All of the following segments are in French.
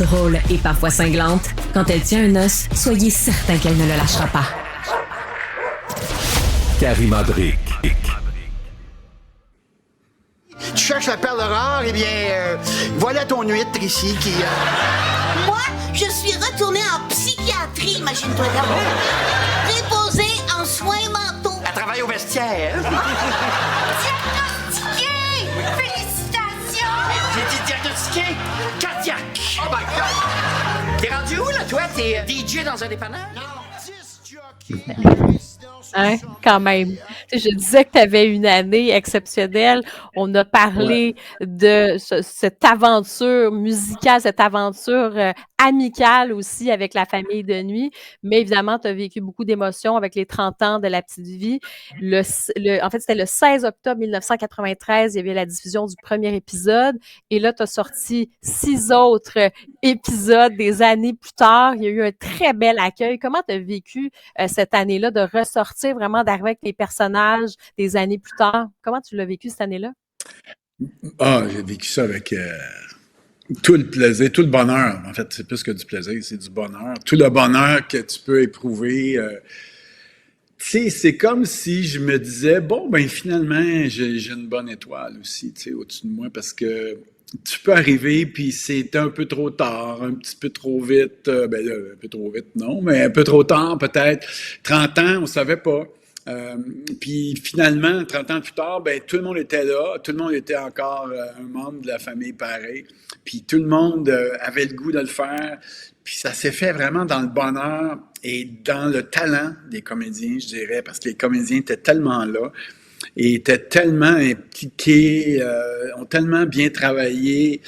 Drôle et parfois cinglante, quand elle tient un os, soyez certain qu'elle ne le lâchera pas. Karima Dric. Tu cherches la perle rare, eh bien, voilà ton huître ici qui... Moi, je suis retournée en psychiatrie, imagine-toi d'abord. Préposée en soins mentaux. Elle travaille au vestiaire. Diagnostiquée! Félicitations! J'ai été diagnostiqué cardiaque. Oh my God! T'es rendu où, là, toi? T'es DJ dans un dépanneur? Hein, quand même. Tu sais, je disais que tu avais une année exceptionnelle. On a parlé de cette aventure musicale, cette aventure amicale aussi avec la famille de nuit. Mais évidemment, tu as vécu beaucoup d'émotions avec les 30 ans de La Petite Vie. En fait, c'était le 16 octobre 1993. Il y avait la diffusion du premier épisode. Et là, tu as sorti 6 autres épisodes des années plus tard. Il y a eu un très bel accueil. Comment tu as vécu cette année-là de ressortir, vraiment d'arriver avec les personnages des années plus tard? Comment tu l'as vécu cette année-là? Ah, j'ai vécu ça avec tout le plaisir, tout le bonheur. En fait, c'est plus que du plaisir, c'est du bonheur. Tout le bonheur que tu peux éprouver. Tu sais, c'est comme si je me disais, bon, ben finalement, j'ai une bonne étoile aussi, tu sais, au-dessus de moi, parce que tu peux arriver, puis c'est un peu trop tard, un petit peu trop vite, un peu trop vite, non, mais un peu trop tard, peut-être. 30 ans, on savait pas. Puis finalement, 30 ans plus tard, ben tout le monde était là, tout le monde était encore un membre de la famille pareil, puis tout le monde avait le goût de le faire, puis ça s'est fait vraiment dans le bonheur et dans le talent des comédiens, je dirais, parce que les comédiens étaient tellement là, et étaient tellement impliqués, ont tellement bien travaillé,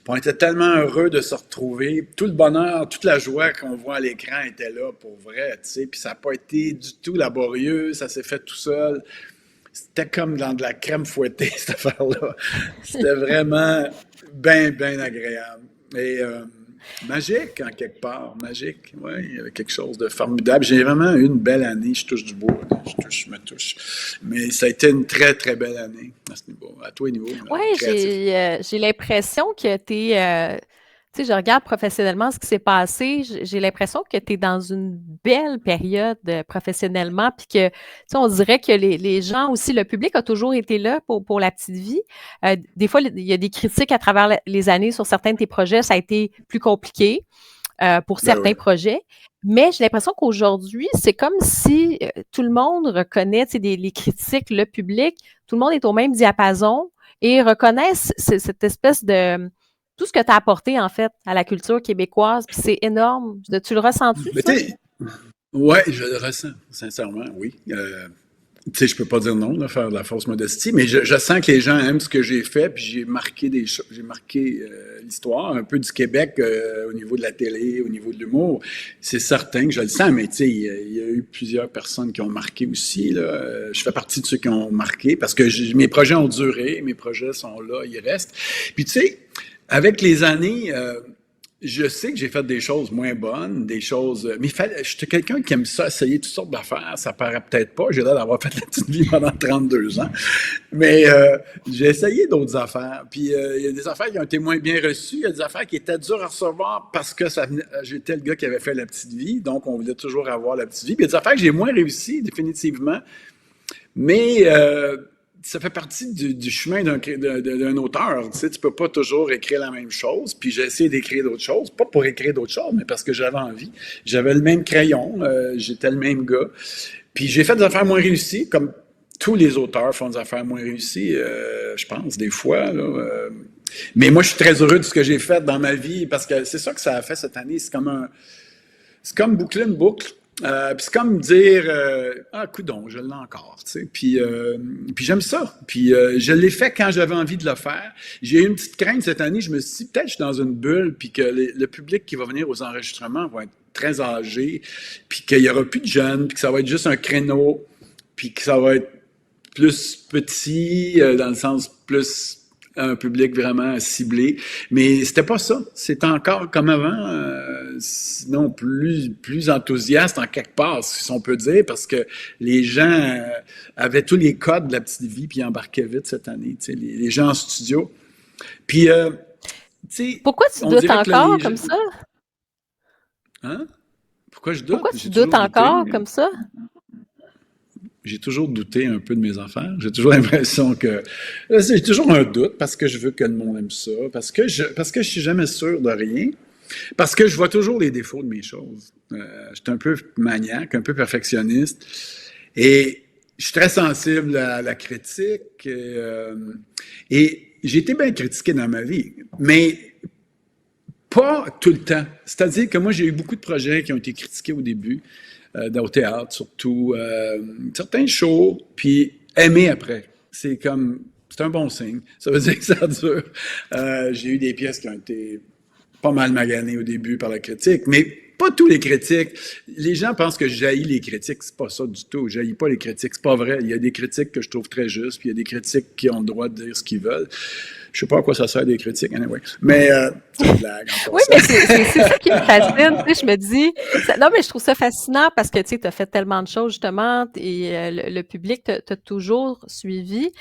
on était tellement heureux de se retrouver. Tout le bonheur, toute la joie qu'on voit à l'écran était là pour vrai, tu sais, puis ça n'a pas été du tout laborieux, ça s'est fait tout seul. C'était comme dans de la crème fouettée, cette affaire-là. C'était vraiment bien, bien agréable. Et magique, en quelque part. Magique, oui. Il y avait quelque chose de formidable. J'ai vraiment eu une belle année. Je touche du bois. Je me touche. Mais ça a été une très, très belle année à ce niveau, à tous les niveaux. Oui, j'ai l'impression que tu es... tu sais, je regarde professionnellement ce qui s'est passé. J'ai l'impression que tu es dans une belle période professionnellement, puis que, tu sais, on dirait que les gens aussi, le public a toujours été là pour La Petite Vie. Des fois, il y a des critiques à travers les années sur certains de tes projets. Ça a été plus compliqué pour certains projets. Mais j'ai l'impression qu'aujourd'hui, c'est comme si tout le monde reconnaît, tu sais, les critiques, le public, tout le monde est au même diapason et reconnaît cette espèce de... tout ce que tu as apporté, en fait, à la culture québécoise, puis c'est énorme. Tu le ressens-tu, ça? Oui, je le ressens, sincèrement, oui. Tu sais, je peux pas dire non, là, faire de la fausse modestie, mais je sens que les gens aiment ce que j'ai fait, puis j'ai marqué des choses, j'ai marqué l'histoire un peu du Québec au niveau de la télé, au niveau de l'humour. C'est certain que je le sens, mais tu sais, il y a eu plusieurs personnes qui ont marqué aussi, là. Je fais partie de ceux qui ont marqué, parce que mes projets ont duré, mes projets sont là, ils restent. Puis tu sais, avec les années... je sais que j'ai fait des choses moins bonnes, des choses... Mais je suis quelqu'un qui aime ça, essayer toutes sortes d'affaires. Ça paraît peut-être pas. J'ai l'air d'avoir fait La Petite Vie pendant 32 ans. Mais j'ai essayé d'autres affaires. Puis il y a des affaires qui ont été moins bien reçues. Il y a des affaires qui étaient dures à recevoir parce que j'étais le gars qui avait fait La Petite Vie. Donc, on voulait toujours avoir La Petite Vie. Puis il y a des affaires que j'ai moins réussi, définitivement. Mais... ça fait partie du chemin d'un auteur. Tu sais, tu peux pas toujours écrire la même chose. Puis j'ai essayé d'écrire d'autres choses, pas pour écrire d'autres choses, mais parce que j'avais envie. J'avais le même crayon, j'étais le même gars. Puis j'ai fait des affaires moins réussies, comme tous les auteurs font des affaires moins réussies, je pense, des fois. Là, mais moi, je suis très heureux de ce que j'ai fait dans ma vie, parce que c'est ça que ça a fait cette année. C'est comme boucler une boucle. Puis c'est comme dire coudonc, je l'ai encore, tu sais. Puis j'aime ça. Puis je l'ai fait quand j'avais envie de le faire. J'ai eu une petite crainte cette année. Je me suis dit peut-être que je suis dans une bulle, puis que le public qui va venir aux enregistrements va être très âgé, puis qu'il y aura plus de jeunes, puis que ça va être juste un créneau, puis que ça va être plus petit dans le sens plus un public vraiment ciblé. Mais c'était pas ça. C'était encore comme avant, sinon plus enthousiaste en quelque part, si on peut dire, parce que les gens avaient tous les codes de La Petite Vie puis embarquaient vite cette année, tu sais, les gens en studio. Puis tu sais, Pourquoi tu on doutes dirait que encore les comme gens... ça? Hein? Pourquoi je doute? Pourquoi J'ai tu doutes toujours encore douté. comme ça? J'ai toujours douté un peu de mes affaires. J'ai toujours l'impression que... J'ai toujours un doute parce que je veux que le monde aime ça, parce que je suis jamais sûr de rien, parce que je vois toujours les défauts de mes choses. Je suis un peu maniaque, un peu perfectionniste, et je suis très sensible à la critique, et j'ai été bien critiqué dans ma vie, mais pas tout le temps. C'est-à-dire que moi, j'ai eu beaucoup de projets qui ont été critiqués au début, au théâtre surtout, certains shows, puis aimés après. C'est un bon signe. Ça veut dire que ça dure. J'ai eu des pièces qui ont été pas mal maganées au début par la critique, mais pas tous les critiques. Les gens pensent que je jaillis les critiques. C'est pas ça du tout. Je jaillis pas les critiques. C'est pas vrai. Il y a des critiques que je trouve très justes, puis il y a des critiques qui ont le droit de dire ce qu'ils veulent. Je sais pas à quoi ça sert des critiques, anyway. Mais c'est une blague. Oui, mais c'est ça qui me fascine. Tu sais, je me dis, non, mais je trouve ça fascinant parce que tu as fait tellement de choses, justement, et le public t'a toujours suivi.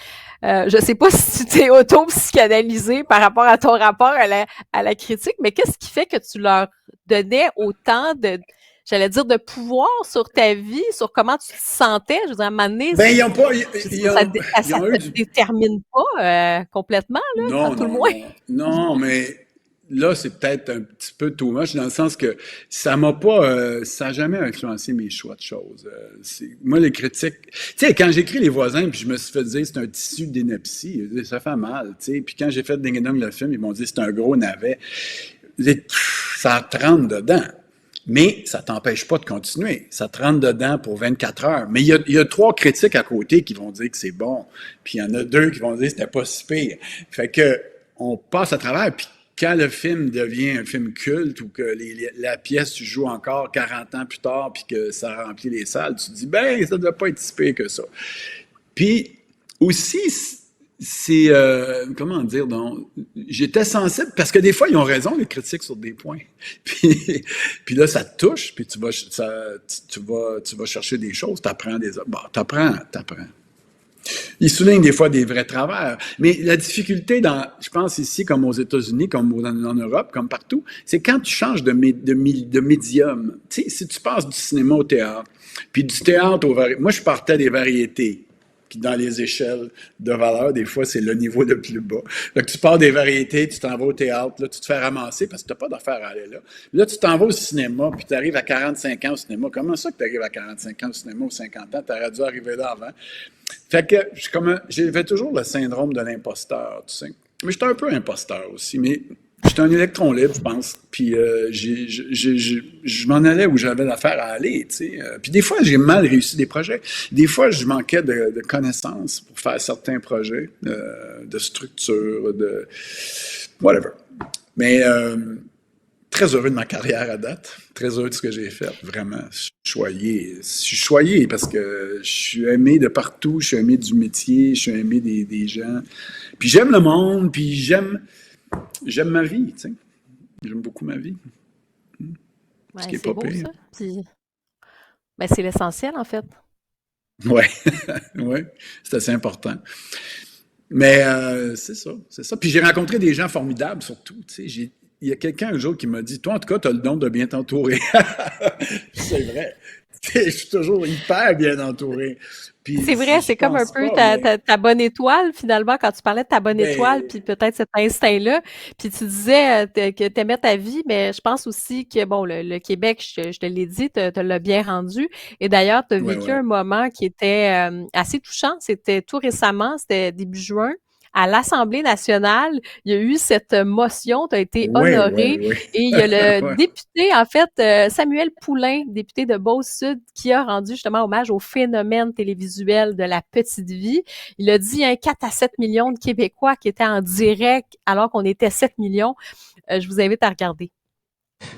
Je sais pas si tu t'es auto-psychanalysé par rapport à ton rapport à la critique, mais qu'est-ce qui fait que tu leur donnais autant j'allais dire, de pouvoir sur ta vie, sur comment tu te sentais? Je veux dire, à un moment donné, ben, ils ont pas... ça te détermine pas complètement, là, Non, tout le non, moins. non, mais là, c'est peut-être un petit peu too much dans le sens que ça m'a pas... ça n'a jamais influencé mes choix de choses. Moi, les critiques... Tu sais, quand j'écris Les Voisins, puis je me suis fait dire c'est un tissu d'ineptie, ça fait mal, tu sais. Puis quand j'ai fait Ding Dong le film, ils m'ont dit c'est un gros navet. Ça te rentre dedans. Mais ça t'empêche pas de continuer. Ça te rentre dedans pour 24 heures. Mais il y a 3 critiques à côté qui vont dire que c'est bon. Puis il y en a 2 qui vont dire que c'était pas si pire. Fait que on passe à travers. Puis quand le film devient un film culte ou que la pièce tu joues encore 40 ans plus tard puis que ça remplit les salles, tu te dis, ben, ça ne doit pas être si pire que ça. Puis aussi, c'est, comment dire, donc, j'étais sensible, parce que des fois, ils ont raison, les critiques, sur des points. Puis là, ça te touche, puis tu vas chercher des choses, t'apprends des... Bon, t'apprends. Ils soulignent des fois des vrais travers. Mais la difficulté, je pense ici, comme aux États-Unis, comme en Europe, comme partout, c'est quand tu changes de médium. Tu sais, si tu passes du cinéma au théâtre, puis du théâtre au variété... Moi, je partais des variétés. Puis dans les échelles de valeur, des fois, c'est le niveau le plus bas. Donc, tu pars des variétés, tu t'en vas au théâtre, là, tu te fais ramasser parce que tu n'as pas d'affaire à aller là. Là, tu t'en vas au cinéma, puis tu arrives à 45 ans au cinéma. Comment ça que tu arrives à 45 ans au cinéma ou 50 ans? Tu aurais dû arriver là avant. Fait que j'avais toujours le syndrome de l'imposteur, tu sais. Mais j'étais un peu imposteur aussi, mais j'étais un électron libre, je pense. Puis je m'en allais où j'avais l'affaire à aller, tu sais. Puis des fois, j'ai mal réussi des projets. Des fois, je manquais de connaissances pour faire certains projets, de structure, de whatever. Mais très heureux de ma carrière à date. Très heureux de ce que j'ai fait, vraiment. Je suis choyé parce que je suis aimé de partout, je suis aimé du métier, je suis aimé des gens. Puis j'aime le monde, puis j'aime ma vie, tu sais. J'aime beaucoup ma vie. Ouais, Ce qui est c'est pas beau, pire. ça. Puis, ben, c'est l'essentiel, en fait. Ouais, ouais, c'est assez important. Mais c'est ça. Puis j'ai rencontré des gens formidables, surtout, tu sais. Il y a quelqu'un un jour qui m'a dit, toi, en tout cas, tu as le don de bien t'entourer. C'est vrai. Je suis toujours hyper bien entouré. Puis, c'est vrai, c'est comme un peu ta bonne étoile, finalement, quand tu parlais de ta bonne étoile, puis peut-être cet instinct-là. Puis tu disais que tu aimais ta vie, mais je pense aussi que, bon, le Québec, je te l'ai dit, te l'a bien rendu. Et d'ailleurs, tu as vécu un moment qui était assez touchant. C'était tout récemment, c'était début juin. À l'Assemblée nationale, il y a eu cette motion, tu as été honoré, et il y a le député, en fait, Samuel Poulain, député de Beauce-Sud, qui a rendu justement hommage au phénomène télévisuel de la petite vie. Il a dit 4 à 7 millions de Québécois qui étaient en direct alors qu'on était 7 millions. Je vous invite à regarder.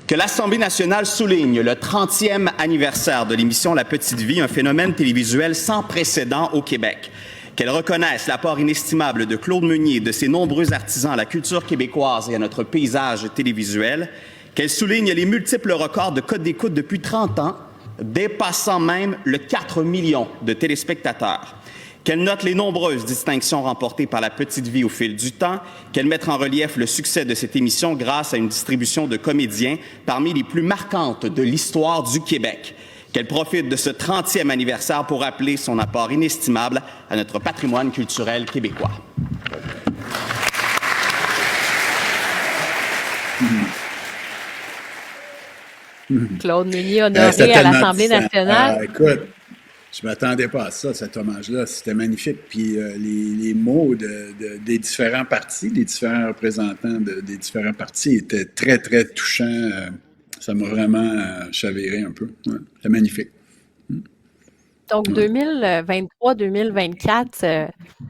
Que l'Assemblée nationale souligne le 30e anniversaire de l'émission La Petite Vie, un phénomène télévisuel sans précédent au Québec. Qu'elle reconnaisse l'apport inestimable de Claude Meunier et de ses nombreux artisans à la culture québécoise et à notre paysage télévisuel, qu'elle souligne les multiples records de codes d'écoute depuis 30 ans, dépassant même le 4 millions de téléspectateurs, Qu'elle note les nombreuses distinctions remportées par La Petite Vie au fil du temps, qu'elle mette en relief le succès de cette émission grâce à une distribution de comédiens parmi les plus marquantes de l'histoire du Québec, qu'elle profite de ce 30e anniversaire pour rappeler son apport inestimable à notre patrimoine culturel québécois. Claude Meunier, honoré à l'Assemblée nationale. Écoute, je ne m'attendais pas à ça, cet hommage-là. C'était magnifique. Puis les mots des différents partis, des différents représentants des différents partis étaient très, très touchants. Ça m'a vraiment chaviré un peu. Ouais, c'était magnifique. Donc, 2023-2024,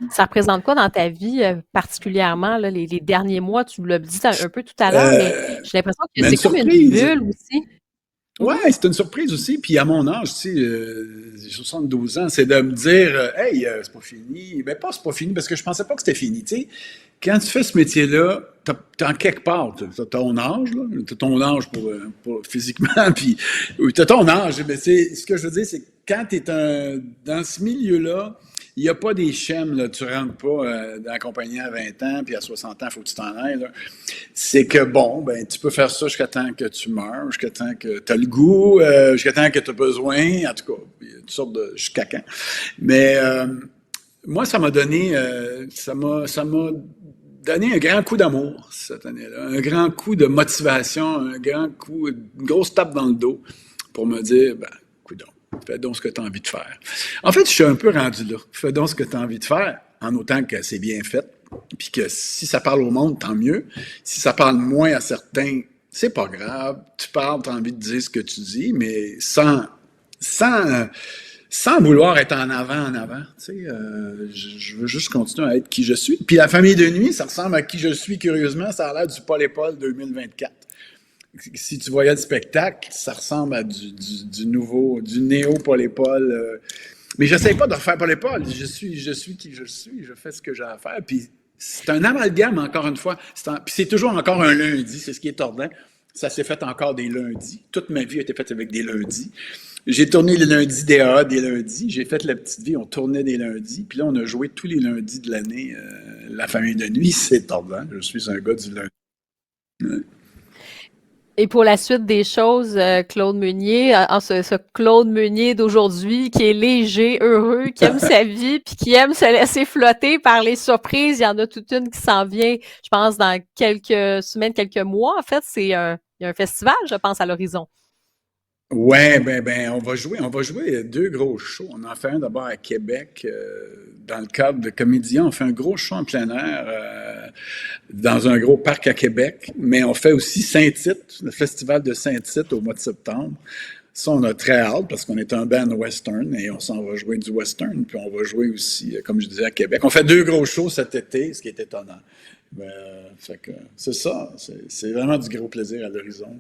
ça représente quoi dans ta vie particulièrement, là, les derniers mois? Tu l'as dit un peu tout à l'heure, mais j'ai l'impression que c'est comme une bulle aussi. Oui, c'est une surprise aussi. Puis à mon âge, tu sais, j'ai 72 ans, c'est de me dire « Hey, c'est pas fini. » Ben pas c'est pas fini, parce que je pensais pas que c'était fini. Tu sais, quand tu fais ce métier-là, t'es en quelque part, t'as ton âge, là. T'as ton âge pour physiquement, puis t'as ton âge. Mais ce que je veux dire, c'est que quand t'es dans ce milieu-là, il n'y a pas des schèmes, là, tu ne rentres pas dans la compagnie à 20 ans, puis à 60 ans, il faut que tu t'en ailles. Là. C'est que, bon, ben, tu peux faire ça jusqu'à temps que tu meurs, jusqu'à temps que tu as le goût, jusqu'à temps que tu as besoin, en tout cas, il y a toutes sortes de jusqu'à quand. Mais moi, ça m'a donné donné un grand coup d'amour cette année-là, un grand coup de motivation, un grand coup, une grosse tape dans le dos pour me dire, ben, coudonc. Fais donc ce que tu as envie de faire. En fait, je suis un peu rendu là. Fais donc ce que tu as envie de faire, en autant que c'est bien fait. Puis que si ça parle au monde, tant mieux. Si ça parle moins à certains, c'est pas grave. Tu parles, tu as envie de dire ce que tu dis, mais sans vouloir être en avant. Tu sais, je veux juste continuer à être qui je suis. Puis la famille de nuit, ça ressemble à qui je suis, curieusement. Ça a l'air du Paul et Paul 2024. Si tu voyais le spectacle, ça ressemble à du néo Paul et Paul. Mais j'essaie pas de refaire Paul et Paul. Je suis qui je suis. Je fais ce que j'ai à faire. Puis c'est un amalgame, encore une fois. Puis c'est toujours encore un lundi. C'est ce qui est tordant. Ça s'est fait encore des lundis. Toute ma vie a été faite avec des lundis. J'ai tourné les lundis DA, des lundis. J'ai fait La Petite Vie, on tournait des lundis. Puis là, on a joué tous les lundis de l'année. La famille de nuit, c'est tordant. Je suis un gars du lundi. Ouais. Et pour la suite des choses, Claude Meunier, ce Claude Meunier d'aujourd'hui qui est léger, heureux, qui aime sa vie, puis qui aime se laisser flotter par les surprises. Il y en a toute une qui s'en vient, je pense, dans quelques semaines, quelques mois. En fait, il y a un festival, je pense, à l'horizon. Ouais, ben, on va jouer 2 gros shows. On en fait un d'abord à Québec, dans le cadre de Comédien. On fait un gros show en plein air dans un gros parc à Québec, mais on fait aussi Saint-Tite, le festival de Saint-Tite au mois de septembre. Ça, on a très hâte parce qu'on est un band western et on s'en va jouer du western, puis on va jouer aussi, comme je disais, à Québec. On fait 2 gros shows cet été, ce qui est étonnant. Fait que c'est ça, c'est vraiment du gros plaisir à l'horizon.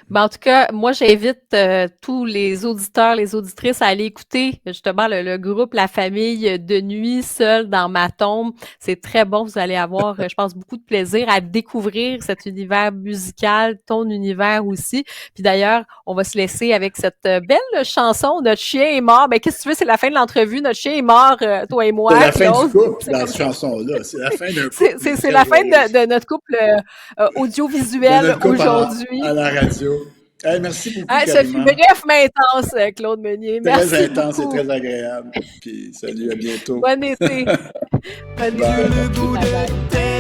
Ben, en tout cas, moi, j'invite tous les auditeurs, les auditrices à aller écouter justement le groupe La Famille de nuit, Seul dans ma tombe. C'est très bon. Vous allez avoir, je pense, beaucoup de plaisir à découvrir cet univers musical, ton univers aussi. Puis d'ailleurs, on va se laisser avec cette belle chanson. Notre chien est mort. Ben, qu'est-ce que tu veux? C'est la fin de l'entrevue. Notre chien est mort, toi et moi. C'est la fin du couple, dans cette chanson-là. C'est la fin d'un couple. C'est la fin de notre couple audiovisuel aujourd'hui. À la radio. Hey, merci beaucoup, ça fut bref, mais intense, Claude Meunier. Merci très intense beaucoup. et très agréable. Puis salut, à bientôt. Bon été. Bonne été. Bye bye.